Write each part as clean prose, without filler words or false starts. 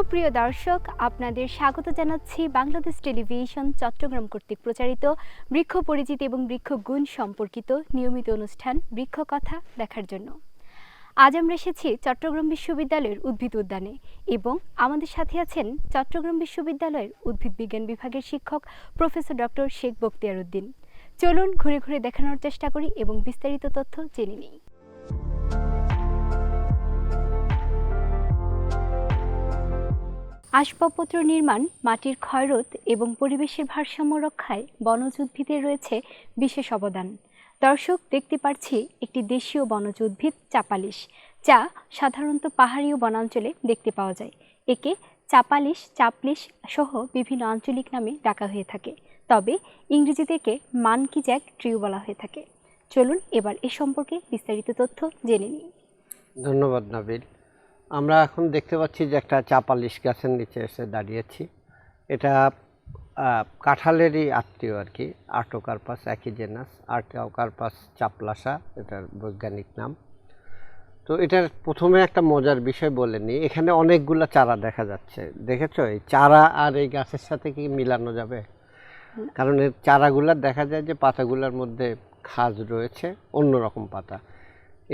সুপ্রিয় দর্শক, আপনাদের স্বাগত জানাচ্ছি বাংলাদেশ টেলিভিশন চট্টগ্রাম কর্তৃক প্রচারিত বৃক্ষ পরিচিতি এবং বৃক্ষ গুণ সম্পর্কিত নিয়মিত অনুষ্ঠান বৃক্ষ কথা দেখার জন্য। আজ আমরা এসেছি চট্টগ্রাম বিশ্ববিদ্যালয়ের উদ্ভিদ উদ্যানে এবং আমাদের সাথে আছেন চট্টগ্রাম বিশ্ববিদ্যালয়ের উদ্ভিদ বিজ্ঞান বিভাগের শিক্ষক প্রফেসর ডক্টর শেখ বখতিয়ার উদ্দিন। চলুন ঘুরে ঘুরে দেখানোর চেষ্টা করি এবং বিস্তারিত তথ্য জেনে নিই। আসবাবপত্র নির্মাণ, মাটির ক্ষয়রোধ এবং পরিবেশের ভারসাম্য রক্ষায় বনজ উদ্ভিদের রয়েছে বিশেষ অবদান। দর্শক, দেখতে পাচ্ছি একটি দেশীয় বনজ উদ্ভিদ চাপালিশ, যা সাধারণত পাহাড়ি ও বনাঞ্চলে দেখতে পাওয়া যায়। একে চাপালিশ, চাপলিশ সহ বিভিন্ন আঞ্চলিক নামে ডাকা হয়ে থাকে, তবে ইংরেজিতে একে মানকি জ্যাক ট্রি বলা হয়ে থাকে। চলুন এবার এ সম্পর্কে বিস্তারিত তথ্য জেনে নিই। ধন্যবাদ নাবিল। আমরা এখন দেখতে পাচ্ছি যে একটা চাপালিশ গাছের নিচে এসে দাঁড়িয়েছি। এটা কাঁঠালেরই আত্মীয় আর কি, আর্টোকার্পাস একই জেনাস, আর্টোকার্পাস চাপলাসা এটার বৈজ্ঞানিক নাম। তো এটার প্রথমে একটা মজার বিষয় বলে নিই, এখানে অনেকগুলো চারা দেখা যাচ্ছে। দেখেছো, এই চারা আর এই গাছের সাথে কি মিলানো যাবে? কারণ এর চারাগুলার দেখা যায় যে পাতাগুলোর মধ্যে খাঁজ রয়েছে, অন্যরকম পাতা।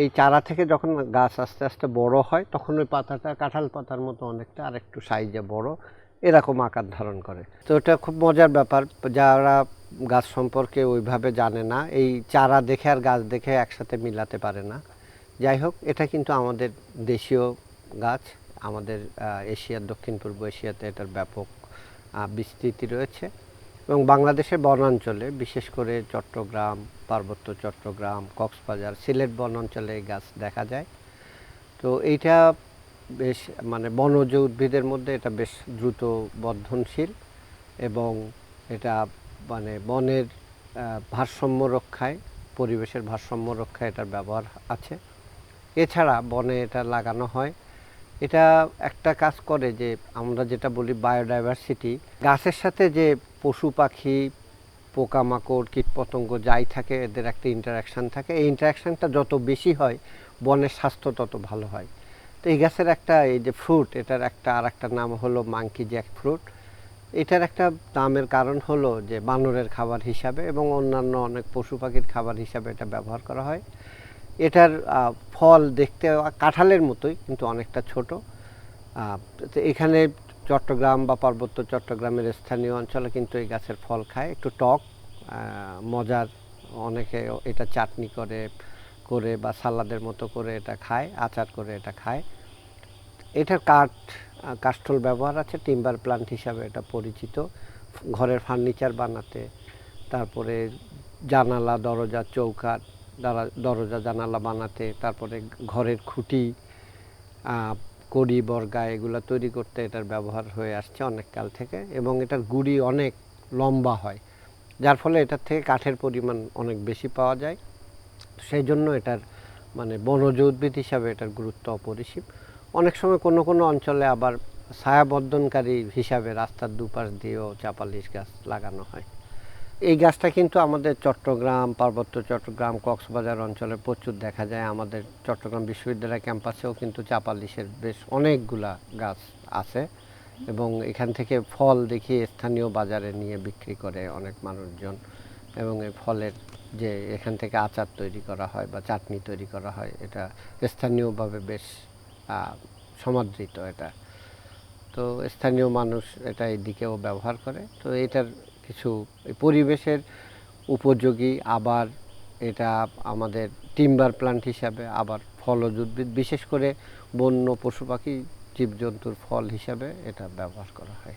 এই চারা থেকে যখন গাছ আস্তে আস্তে বড় হয় তখন ওই পাতাটা কাঁঠাল পাতার মতো অনেকটা আরেকটু সাইজে বড় এরকম আকার ধারণ করে। তো এটা খুব মজার ব্যাপার, যারা গাছ সম্পর্কে ওইভাবে জানে না এই চারা দেখে আর গাছ দেখে একসাথে মিলাতে পারে না। যাই হোক, এটা কিন্তু আমাদের দেশীয় গাছ। আমাদের এশিয়ার দক্ষিণ পূর্ব এশিয়াতে এটার ব্যাপক বিস্তৃতি রয়েছে এবং বাংলাদেশের বনাঞ্চলে বিশেষ করে চট্টগ্রাম, পার্বত্য চট্টগ্রাম, কক্সবাজার, সিলেট বনাঞ্চলে এই গাছ দেখা যায়। তো এইটা বেশ বনজ উদ্ভিদের মধ্যে এটা বেশ দ্রুত বর্ধনশীল এবং এটা বনের ভারসাম্য রক্ষায়, পরিবেশের ভারসাম্য রক্ষায় এটার ব্যবহার আছে। এছাড়া বনে এটা লাগানো হয়। এটা একটা কাজ করে যে আমরা যেটা বলি বায়োডাইভার্সিটি, গাছের সাথে যে পশু পাখি, পোকামাকড়, কীটপতঙ্গ যাই থাকে এদের একটা ইন্টারাকশান থাকে। এই ইন্টারাকশানটা যত বেশি হয় বনের স্বাস্থ্য তত ভালো হয়। তো এই গাছের এই যে ফ্রুট, এটার আর একটা নাম হলো মাঙ্কি জ্যাক ফ্রুট। এটার একটা নামের কারণ হলো যে বানরের খাবার হিসাবে এবং অন্যান্য অনেক পশু পাখির খাবার হিসাবে এটা ব্যবহার করা হয়। এটার ফল দেখতে কাঁঠালের মতোই কিন্তু অনেকটা ছোট। তো এখানে চট্টগ্রাম বা পার্বত্য চট্টগ্রামের স্থানীয় অঞ্চলে কিন্তু এই গাছের ফল খায়, একটু টক, মজার। অনেকে এটা চাটনি করে বা সালাদের মতো করে এটা খায়, আচার করে এটা খায়। এটার কাষ্ঠল ব্যবহার আছে, টিম্বার প্লান্ট হিসাবে এটা পরিচিত। ঘরের ফার্নিচার বানাতে, তারপরে জানালা, দরজা, চৌকাঠ, দরজা জানালা বানাতে, তারপরে ঘরের খুঁটি, কড়ি, বর্গা এগুলো তৈরি করতে এটার ব্যবহার হয়ে আসছে অনেক কাল থেকে। এবং এটার গুঁড়ি অনেক লম্বা হয়, যার ফলে এটার থেকে কাঠের পরিমাণ অনেক বেশি পাওয়া যায়। সেই জন্য এটার বনজ উদ্ভিদ হিসাবে এটার গুরুত্ব অপরিসীম। অনেক সময় কোনো কোনো অঞ্চলে আবার ছায়াবর্ধনকারী হিসাবে রাস্তার দুপাশ দিয়েও চাপালিশ গাছ লাগানো হয়। এই গাছটা কিন্তু আমাদের চট্টগ্রাম, পার্বত্য চট্টগ্রাম, কক্সবাজার অঞ্চলে প্রচুর দেখা যায়। আমাদের চট্টগ্রাম বিশ্ববিদ্যালয় ক্যাম্পাসেও কিন্তু চাপালিশের বেশ অনেকগুলা গাছ আছে এবং এখান থেকে ফল দেখিয়ে স্থানীয় বাজারে নিয়ে বিক্রি করে অনেক মানুষজন। এবং এই ফলের যে এখান থেকে আচার তৈরি করা হয় বা চাটনি তৈরি করা হয়, এটা স্থানীয়ভাবে বেশ সমাদৃত। এটা তো স্থানীয় মানুষ এটা এই দিকেও ব্যবহার করে। তো এটার কিছু পরিবেশের উপযোগী, আবার এটা আমাদের টিম্বার প্লান্ট হিসাবে, আবার ফলজ উদ্ভিদ, বিশেষ করে বন্য পশু পাখি জীবজন্তুর ফল হিসাবে এটা ব্যবহার করা হয়।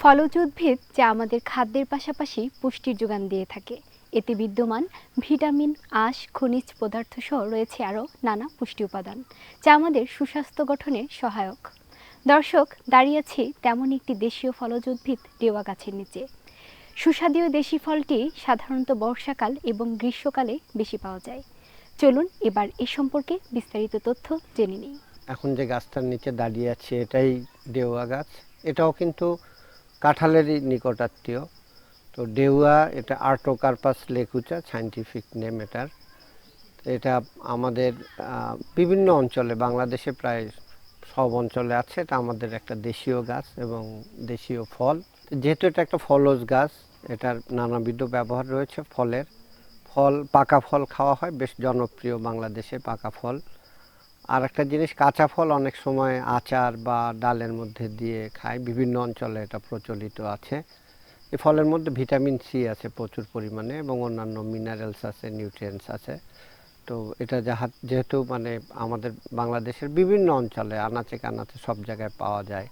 ফলজ উদ্ভিদ যা আমাদের খাদ্যের পাশাপাশি পুষ্টির যোগান দিয়ে থাকে। এতে বিদ্যমান ভিটামিন, আঁশ, খনিজ পদার্থ সহ রয়েছে আরও নানা পুষ্টি উপাদান, যা আমাদের সুস্বাস্থ্য গঠনে সহায়ক। দর্শক, দাঁড়িয়ে আছি তেমন একটি দেশীয় ফলজ উদ্ভিদ ডেওয়া গাছের নিচে। সুস্বাদু দেশি ফলটি সাধারণত বর্ষাকাল এবং গ্রীষ্মকালে বেশি পাওয়া যায়। চলুন এবার এ সম্পর্কে বিস্তারিত তথ্য জেনে নিই। এখন যে গাছটার নিচে দাঁড়িয়ে আছে এটাই ডেওয়া গাছ। এটাও কিন্তু কাঁঠালেরই নিকটাত্মীয়। তো ডেউয়া, এটা আর্টোকার্পাস লেকুচা সাইন্টিফিক নেম এটার। এটা আমাদের বিভিন্ন অঞ্চলে, বাংলাদেশে প্রায় সব অঞ্চলে আছে। এটা আমাদের একটা দেশীয় গাছ এবং দেশীয় ফল। যেহেতু এটা একটা ফলজ গাছ, এটার নানাবিধ ব্যবহার রয়েছে। পাকা ফল খাওয়া হয়, বেশ জনপ্রিয় বাংলাদেশে পাকা ফল। আর একটা জিনিস, কাঁচা ফল অনেক সময় আচার বা ডালের মধ্যে দিয়ে খায়, বিভিন্ন অঞ্চলে এটা প্রচলিত আছে। এই ফলের মধ্যে ভিটামিন সি আছে প্রচুর পরিমাণে এবং অন্যান্য মিনারেলস আছে, নিউট্রিয়েন্টস আছে। তো এটা যেহেতু মানে আমাদের বাংলাদেশের বিভিন্ন অঞ্চলে আনাচে কানাচে সব জায়গায় পাওয়া যায়,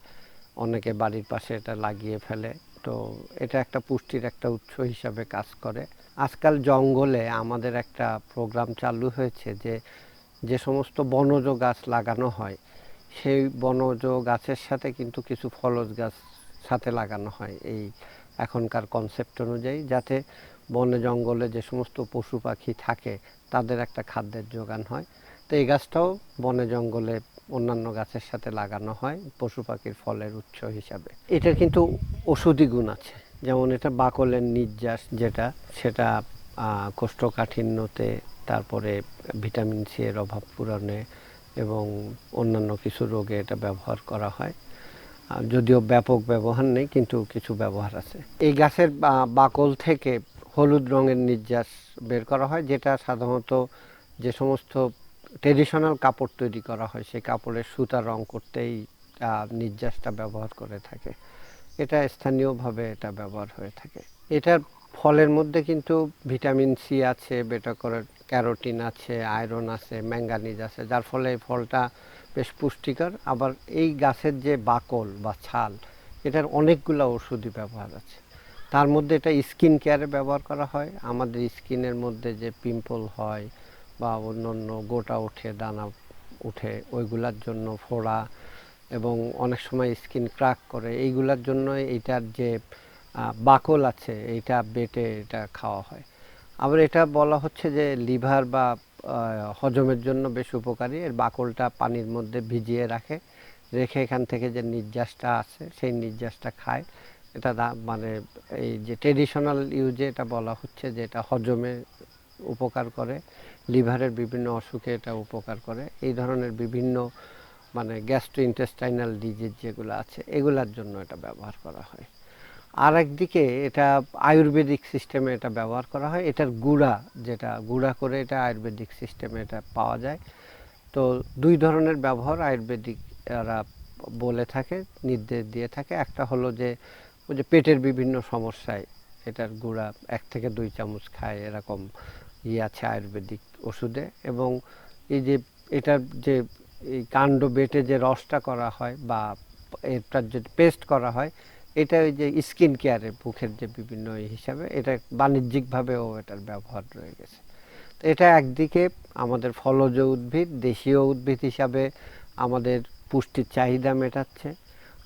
অনেকে বাড়ির পাশে এটা লাগিয়ে ফেলে। তো এটা একটা পুষ্টির একটা উৎস হিসাবে কাজ করে। আজকাল জঙ্গলে আমাদের একটা প্রোগ্রাম চালু হয়েছে যে যে সমস্ত বনজ গাছ লাগানো হয়, সেই বনজ গাছের সাথে কিন্তু কিছু ফলজ গাছ সাথে লাগানো হয় এই এখনকার কনসেপ্ট অনুযায়ী, যাতে বনে জঙ্গলে যে সমস্ত পশু পাখি থাকে তাদের একটা খাদ্যের যোগান হয়। তো এই গাছটাও বনে জঙ্গলে অন্যান্য গাছের সাথে লাগানো হয় পশু পাখির ফলের উৎস হিসাবে। এটার কিন্তু ওষুধি গুণ আছে, যেমন এটা বাকলের নির্যাস যেটা, সেটা কোষ্ঠকাঠিন্যতে, তারপরে ভিটামিন সি এর অভাব পূরণে এবং অন্যান্য কিছু রোগে এটা ব্যবহার করা হয়। যদিও ব্যাপক ব্যবহার নেই, কিন্তু কিছু ব্যবহার আছে। এই গাছের বাকল থেকে হলুদ রঙের নির্যাস বের করা হয়, যেটা সাধারণত যে সমস্ত ট্রেডিশনাল কাপড় তৈরি করা হয় সেই কাপড়ের সুতা রং করতেই নির্যাসটা ব্যবহার করে থাকে। এটা স্থানীয়ভাবে এটা ব্যবহার হয়ে থাকে। এটার ফলের মধ্যে কিন্তু ভিটামিন সি আছে, বেটা ক্যারোটিন আছে, আয়রন আছে, ম্যাঙ্গানিজ আছে, যার ফলে এই ফলটা বেশ পুষ্টিকর। আবার এই গাছের যে বাকল বা ছাল, এটার অনেকগুলো ওষুধি ব্যবহার আছে। তার মধ্যে এটা স্কিন কেয়ারে ব্যবহার করা হয়। আমাদের স্কিনের মধ্যে যে পিম্পল হয় বা অন্যান্য গোটা ওঠে, দানা উঠে, ওইগুলার জন্য, ফোড়া এবং অনেক সময় স্কিন ক্র্যাক করে, এইগুলার জন্য এইটার যে বাকল আছে এইটা বেটে এটা খাওয়া হয়। আবার এটা বলা হচ্ছে যে লিভার বা হজমের জন্য বেশ উপকারী। এর বাকলটা পানির মধ্যে ভিজিয়ে রেখে এখান থেকে যে নির্যাসটা আছে সেই নির্যাসটা খায়। এটা মানে এই যে ট্রেডিশনাল ইউজে এটা বলা হচ্ছে যে এটা হজমে উপকার করে, লিভারের বিভিন্ন অসুখে এটা উপকার করে। এই ধরনের বিভিন্ন মানে গ্যাস্ট্রোইন্টেস্টাইনাল ডিজিজ যেগুলো আছে এগুলার জন্য এটা ব্যবহার করা হয়। আর একদিকে এটা আয়ুর্বেদিক সিস্টেমে এটা ব্যবহার করা হয়। এটার যেটা গুঁড়া করে এটা আয়ুর্বেদিক সিস্টেমে এটা পাওয়া যায়। তো দুই ধরনের ব্যবহার আয়ুর্বেদিক এরা বলে থাকে, নির্দেশ দিয়ে থাকে। একটা হলো যে ওই যে পেটের বিভিন্ন সমস্যায় এটার গুঁড়া 1 থেকে 2 চামচ খায়, এরকম আছে আয়ুর্বেদিক ওষুধে। এবং এই যে এটার যে এই কাণ্ড বেটে যে রসটা করা হয় বা এটার যে পেস্ট করা হয়, এটা ওই যে স্কিন কেয়ারে মুখের যে বিভিন্ন হিসাবে এটা বাণিজ্যিকভাবেও এটার ব্যবহার রয়ে গেছে। তো এটা একদিকে আমাদের ফলজ উদ্ভিদ, দেশীয় উদ্ভিদ হিসাবে আমাদের পুষ্টির চাহিদা মেটাচ্ছে।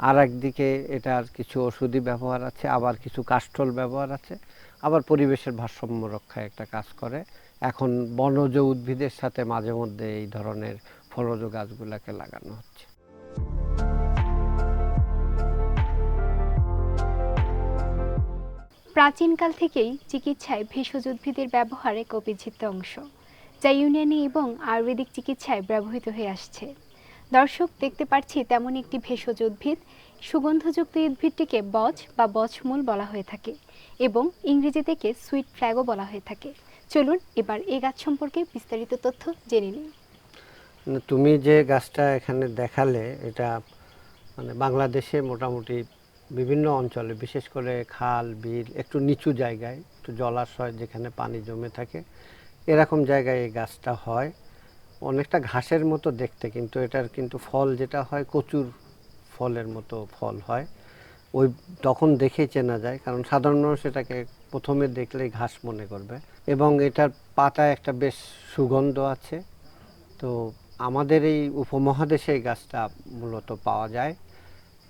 আর একদিকে এটার কিছু ওষুধি ব্যবহার আছে, আবার কিছু কাষ্ঠল ব্যবহার আছে, আবার পরিবেশের ভারসাম্য রক্ষায় একটা কাজ করে। এখন বনজ উদ্ভিদের সাথে মাঝে মধ্যে এই ধরনের ফলজ গাছগুলোকে লাগানো হচ্ছে। প্রাচীনকাল থেকেই চিকিৎসায় ভেষজ উদ্ভিদের ব্যবহার এক অবিচ্ছেদ্য অংশ, যা ইউনানি এবং আয়ুর্বেদিক চিকিৎসায় ব্যবহৃত হয়ে আসছে। দর্শক, দেখতে পাচ্ছি তেমন একটি ভেষজ উদ্ভিদ। সুগন্ধযুক্ত উদ্ভিদটিকে বজ বা বজমূল বলা হয়ে থাকে এবং ইংরেজি থেকে সুইট ফ্ল্যাগও বলা হয়ে থাকে। চলুন এবার এই গাছ সম্পর্কে বিস্তারিত তথ্য জেনে নিই। তুমি যে গাছটা এখানে দেখালে, এটা মানে বাংলাদেশে মোটামুটি বিভিন্ন অঞ্চলে, বিশেষ করে খাল বিল, একটু নিচু জায়গায়, একটু জলাশয় যেখানে পানি জমে থাকে, এরকম জায়গায় এই গাছটা হয়। অনেকটা ঘাসের মতো দেখতে, কিন্তু এটার কিন্তু ফল যেটা হয় কচুর ফলের মতো ফল হয়। ওই তখন দেখেই চেনা যায়, কারণ সাধারণ মানুষ এটাকে প্রথমে দেখলেই ঘাস মনে করবে। এবং এটার পাতায় একটা বেশ সুগন্ধ আছে। তো আমাদের এই উপমহাদেশে এই গাছটা মূলত পাওয়া যায়।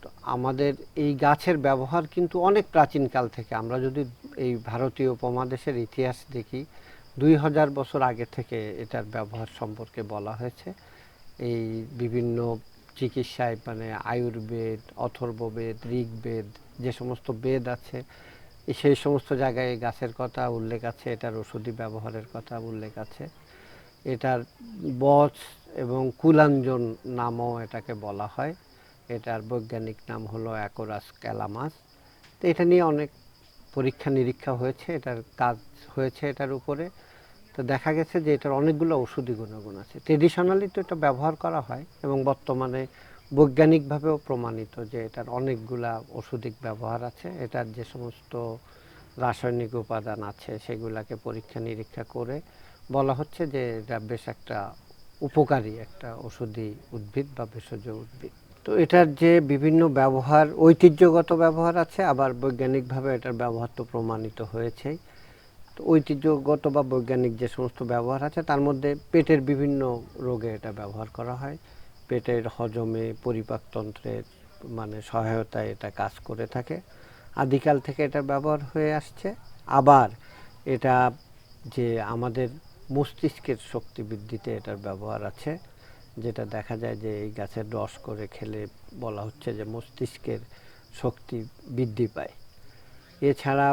তো আমাদের এই গাছের ব্যবহার কিন্তু অনেক প্রাচীনকাল থেকে, আমরা যদি এই ভারতীয় উপমহাদেশের ইতিহাস দেখি, 2000 বছর আগে থেকে এটার ব্যবহার সম্পর্কে বলা হয়েছে। এই বিভিন্ন চিকিৎসায়, মানে আয়ুর্বেদ, অথর্ববেদ, ঋগ্বেদ, যে সমস্ত বেদ আছে সেই সমস্ত জায়গায় এই গাছের কথা উল্লেখ আছে, এটার ওষুধি ব্যবহারের কথা উল্লেখ আছে। এটার বস এবং কুলাঞ্জন নামও এটাকে বলা হয়। এটার বৈজ্ঞানিক নাম হলো অ্যাকোরাস ক্যালামাস। তো এটা নিয়ে অনেক পরীক্ষা নিরীক্ষা হয়েছে, এটার কাজ হয়েছে এটার উপরে। তো দেখা গেছে যে এটার অনেকগুলো ওষুধি গুণাগুণ আছে। ট্রেডিশনালি তো এটা ব্যবহার করা হয় এবং বর্তমানে বৈজ্ঞানিকভাবেও প্রমাণিত যে এটার অনেকগুলা ওষুধিক ব্যবহার আছে। এটার যে সমস্ত রাসায়নিক উপাদান আছে সেগুলাকে পরীক্ষা নিরীক্ষা করে বলা হচ্ছে যে এটা বেশ একটা উপকারী একটা ওষুধি উদ্ভিদ বা ভেষজ উদ্ভিদ। তো এটার যে বিভিন্ন ব্যবহার, ঐতিহ্যগত ব্যবহার আছে, আবার বৈজ্ঞানিকভাবে এটার ব্যবহার তো প্রমাণিত হয়েছেই। তো ঐতিহ্যগত বা বৈজ্ঞানিক যে সমস্ত ব্যবহার আছে তার মধ্যে পেটের বিভিন্ন রোগে এটা ব্যবহার করা হয়। পেটের হজমে, পরিপাকতন্ত্রের মানে সহায়তায় এটা কাজ করে থাকে। আদিকাল থেকে এটা ব্যবহার হয়ে আসছে। আবার এটা যে আমাদের মস্তিষ্কের শক্তি বৃদ্ধিতে এটার ব্যবহার আছে, যেটা দেখা যায় যে এই গাছের রস করে খেলে বলা হচ্ছে যে মস্তিষ্কের শক্তি বৃদ্ধি পায়। এছাড়া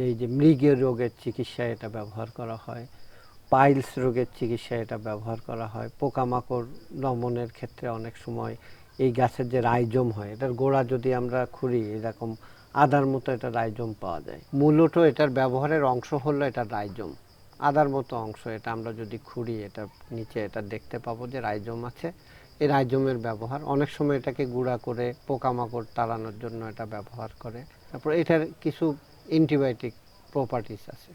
এই যে মৃগের রোগের চিকিৎসায় এটা ব্যবহার করা হয়, পাইলস রোগের চিকিৎসায় এটা ব্যবহার করা হয়, পোকামাকড় দমনের ক্ষেত্রে অনেক সময় এই গাছের যে রাইজোম হয়, এটার গোড়া যদি আমরা খুঁড়ি এরকম আদার মতো এটা রাইজোম পাওয়া যায়। মূলত এটার ব্যবহারের অংশ হলো এটা রাইজোম, আদার মতো অংশ। এটা আমরা যদি খুঁড়ি এটা নিচে এটা দেখতে পাবো যে রাইজোম আছে। এই রাইজোমের ব্যবহার অনেক সময় এটাকে গুঁড়া করে পোকামাকড় তাড়ানোর জন্য এটা ব্যবহার করে। তারপর এটার কিছু অ্যান্টিবায়োটিক প্রপার্টিস আছে।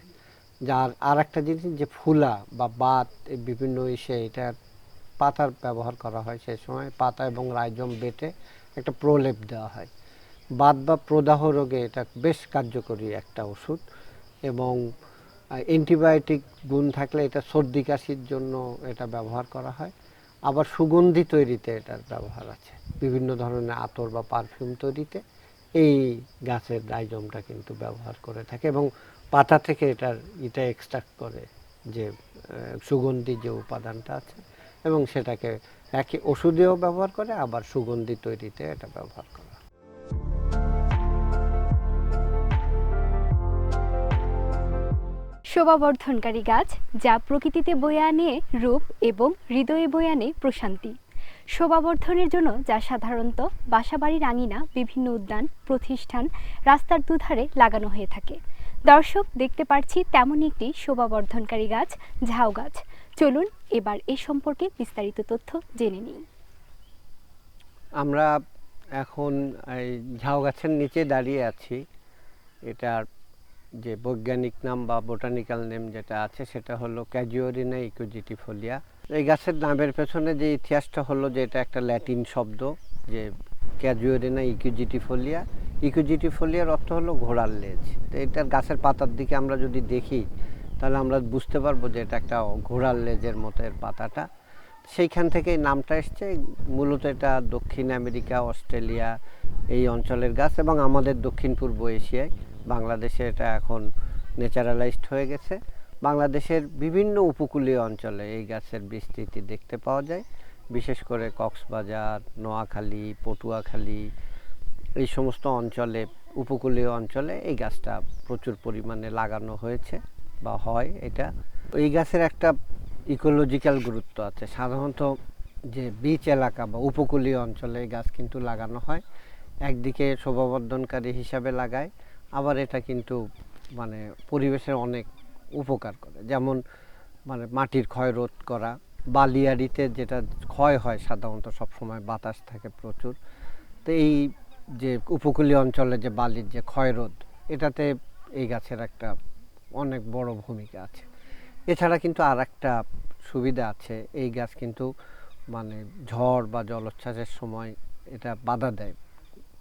যার আর একটা জিনিস যে ফুলা বা বাত বিভিন্ন ইসে এটার পাতার ব্যবহার করা হয়। সেই সময় পাতা এবং রাইজোম বেটে একটা প্রলেপ দেওয়া হয়। বাত বা প্রদাহ রোগে এটা বেশ কার্যকরী একটা ওষুধ এবং অ্যান্টিবায়োটিক গুণ থাকলে এটা সর্দি কাশির জন্য এটা ব্যবহার করা হয়। আবার সুগন্ধি তৈরিতে এটার ব্যবহার আছে, বিভিন্ন ধরনের আতর বা পারফিউম তৈরিতে এই গাছের রাইজোমটা কিন্তু ব্যবহার করে থাকে এবং পাতা থেকে এটা এক্সট্রাক্ট করে যে সুগন্ধি যে উপাদানটা আছে এবং সেটাকে একই ওষুধেও ব্যবহার করে, আবার সুগন্ধি তৈরিতে এটা ব্যবহার করে। শোভাবর্ধনকারী গাছ যা প্রকৃতিতে বয়ে আনে রূপ এবং হৃদয়ে বয়ে আনে প্রশান্তি। শোভাবর্ধনের জন্য যা সাধারণত বাসাবাড়ির আঙিনা, বিভিন্ন উদ্যান, প্রতিষ্ঠান, রাস্তার দুধারে লাগানো হয়ে থাকে। দর্শক, দেখতে পাচ্ছি তেমনই একটি শোভাবর্ধনকারী গাছ, ঝাউ গাছ। চলুন এবার এ সম্পর্কে বিস্তারিত তথ্য জেনে নিই। আমরা এখন এই ঝাউ গাছের নিচে দাঁড়িয়ে আছি। এটার যে বৈজ্ঞানিক নাম বা বোটানিক্যাল নেম যেটা আছে সেটা হলো ক্যাজুয়ারিনা ইকুজিটিফোলিয়া। এই গাছের নামের পেছনে যে ইতিহাসটা হলো যে এটা একটা ল্যাটিন শব্দ, যে ক্যাজুয়ারিনা ইকুজিটিফোলিয়া। ইকুজিটিফোলিয়ার অর্থ হলো ঘোড়ার লেজ। তো এটার গাছের পাতার দিকে আমরা যদি দেখি তাহলে আমরা বুঝতে পারবো যে এটা একটা ঘোড়ার লেজের মতো এর পাতাটা। সেইখান থেকে নামটা এসছে। মূলত এটা দক্ষিণ আমেরিকা, অস্ট্রেলিয়া এই অঞ্চলের গাছ এবং আমাদের দক্ষিণ পূর্ব এশিয়ায়, বাংলাদেশে এটা এখন ন্যাচারালাইজড হয়ে গেছে। বাংলাদেশের বিভিন্ন উপকূলীয় অঞ্চলে এই গাছের বিস্তৃতি দেখতে পাওয়া যায়, বিশেষ করে কক্সবাজার, নোয়াখালী, পটুয়াখালী এই সমস্ত অঞ্চলে, উপকূলীয় অঞ্চলে এই গাছটা প্রচুর পরিমাণে লাগানো হয়েছে বা হয়। এটা এই গাছের একটা ইকোলজিক্যাল গুরুত্ব আছে। সাধারণত যে বিচ এলাকা বা উপকূলীয় অঞ্চলে এই গাছ কিন্তু লাগানো হয়, একদিকে শোভাবর্ধনকারী হিসাবে লাগায়, আবার এটা কিন্তু মানে পরিবেশের অনেক উপকার করে। যেমন মানে মাটির ক্ষয় রোধ করা, বালিয়াড়িতে যেটা ক্ষয় হয় সাধারণত সবসময় বাতাস থাকে প্রচুর, তো এই যে উপকূলীয় অঞ্চলে যে বালির যে ক্ষয়রোধ, এটাতে এই গাছের একটা অনেক বড় ভূমিকা আছে। এছাড়া কিন্তু আর একটা সুবিধা আছে, এই গাছ কিন্তু মানে ঝড় বা জলোচ্ছ্বাসের সময় এটা বাধা দেয়,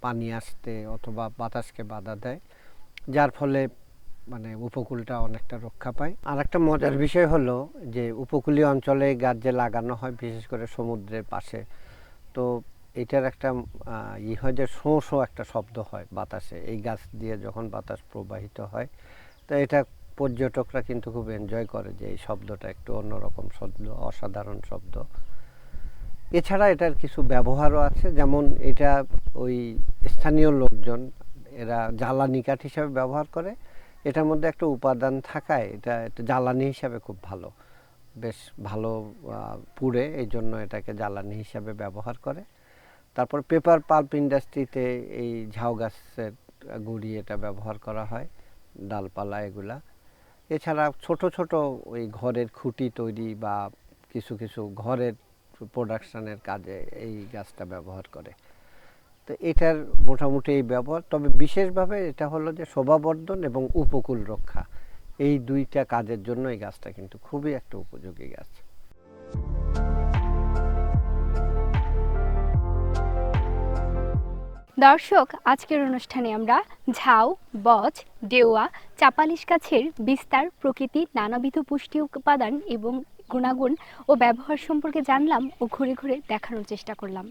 পানি আসতে অথবা বাতাসকে বাধা দেয়, যার ফলে মানে উপকূলটা অনেকটা রক্ষা পায়। আর একটা মজার বিষয় হলো যে উপকূলীয় অঞ্চলে গাছ যে লাগানো হয় বিশেষ করে সমুদ্রের পাশে, তো এটার একটা হয় যে শোঁ শোঁ একটা শব্দ হয় বাতাসে, এই গাছ দিয়ে যখন বাতাস প্রবাহিত হয়। তো এটা পর্যটকরা কিন্তু খুব এনজয় করে যে এই শব্দটা একটু অন্যরকম শব্দ, অসাধারণ শব্দ। এছাড়া এটার কিছু ব্যবহারও আছে, যেমন এটা ওই স্থানীয় লোকজন এরা জ্বালানি কাঠ হিসাবে ব্যবহার করে। এটার মধ্যে একটা উপাদান থাকায় এটা জ্বালানি হিসাবে খুব ভালো। বেশ ভালো পুড়ে, এই জন্য এটাকে জ্বালানি হিসাবে ব্যবহার করে। তারপর পেপার পাল্প ইন্ডাস্ট্রিতে এই ঝাউ গাছের গুঁড়ি এটা ব্যবহার করা হয়, ডালপালা এগুলা। এছাড়া ছোট ছোট ওই ঘরের খুঁটি তৈরি বা কিছু কিছু ঘরের প্রোডাকশনের কাজে এই গাছটা ব্যবহার করে। তো এটার মোটামুটি এই ব্যবহার, তবে বিশেষভাবে এটা হলো যে শোভাবর্ধন এবং উপকূল রক্ষা, এই দুইটা কাজের জন্য এই গাছটা কিন্তু খুবই একটা উপযোগী গাছ। দর্শক, আজকের অনুষ্ঠানে আমরা ঝাউ, বজ, ডেওয়া, চাপালিশ গাছের বিস্তার, প্রকৃতি, নানাবিধ পুষ্টি উপাদান এবং গুণাগুণ ও ব্যবহার সম্পর্কে জানলাম ও ঘুরে ঘুরে দেখানোর চেষ্টা করলাম।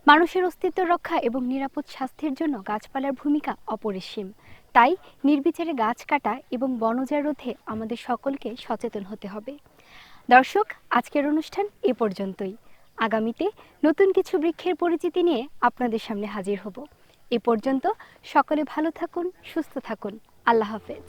মানুষের অস্তিত্ব রক্ষা এবং নিরাপদ স্বাস্থ্যের জন্য গাছপালার ভূমিকা অপরিসীম। তাই নির্বিচারে গাছ কাটা এবং বনজার রোধে আমাদের সকলকে সচেতন হতে হবে। দর্শক, আজকের অনুষ্ঠান এ পর্যন্তই। আগামীতে নতুন কিছু বৃক্ষের পরিচিতি নিয়ে আপনাদের সামনে হাজির হব। এ পর্যন্ত সকলে ভালো থাকুন, সুস্থ থাকুন। আল্লাহ হাফেজ।